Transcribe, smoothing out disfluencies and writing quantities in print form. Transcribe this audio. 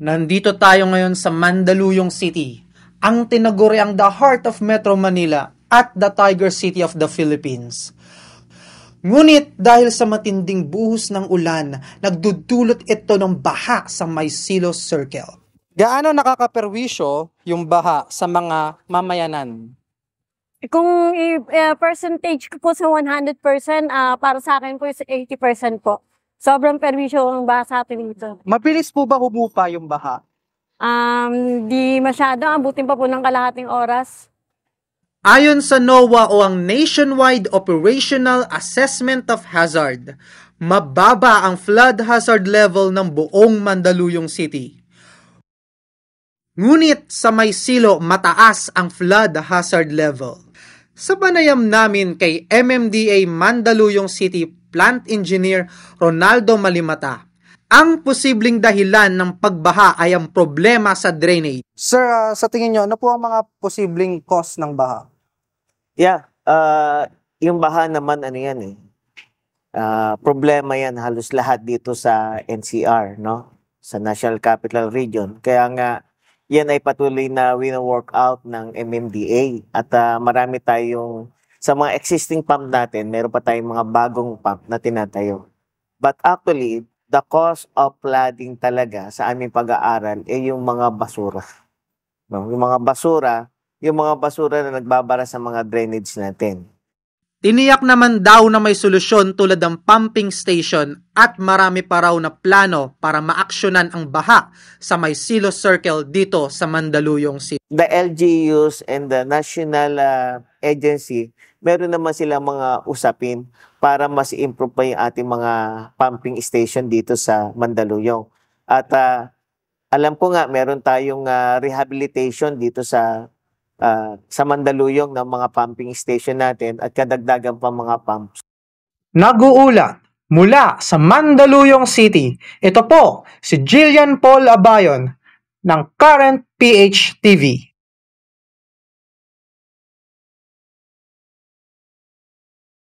Nandito tayo ngayon sa Mandaluyong City, ang tinaguriang the heart of Metro Manila at the Tiger City of the Philippines. Ngunit dahil sa matinding buhos ng ulan, nagdudulot ito ng baha sa Maisilos Circle. Gaano nakakaperwisyo yung baha sa mga mamayanan? Kung percentage ko po sa 100%, para sa akin po is 80% po. Sobrang perwisyo ang baha sa atin dito. Mabilis po ba humupa yung baha? Di masyado, abutin pa po ng kalahating oras. Ayon sa NOAA o ang Nationwide Operational Assessment of Hazard, mababa ang flood hazard level ng buong Mandaluyong City. Ngunit sa Maisilo, mataas ang flood hazard level. Sa panayam namin kay MMDA Mandaluyong City Plant Engineer Ronaldo Malimata, ang posibleng dahilan ng pagbaha ay ang problema sa drainage. Sir, sa tingin nyo, ano po ang mga posibleng cause ng baha? Yeah, yung baha naman ano yan problema yan halos lahat dito sa NCR, no? Sa National Capital Region. Kaya nga, yan ay patuloy na wino-work out ng MMDA. At marami tayong, sa mga existing pump natin, meron pa tayong mga bagong pump na tinatayo. But actually, the cause of flooding talaga sa aming pag-aaral ay yung mga basura. No? Yung mga basura na nagbabara sa mga drainage natin. Tiniyak naman daw na may solusyon tulad ng pumping station at marami pa raw na plano para maaksyonan ang baha sa Maisilos Circle dito sa Mandaluyong City. The LGUs and the national agency, meron naman silang mga usapin para mas improve pa yung ating mga pumping station dito sa Mandaluyong. At alam ko nga, meron tayong rehabilitation dito sa Mandaluyong ng mga pumping station natin at kadagdagan pa mga pumps. Nag-uulat mula sa Mandaluyong City, ito po si Jillian Paul Abayon ng Current PH TV.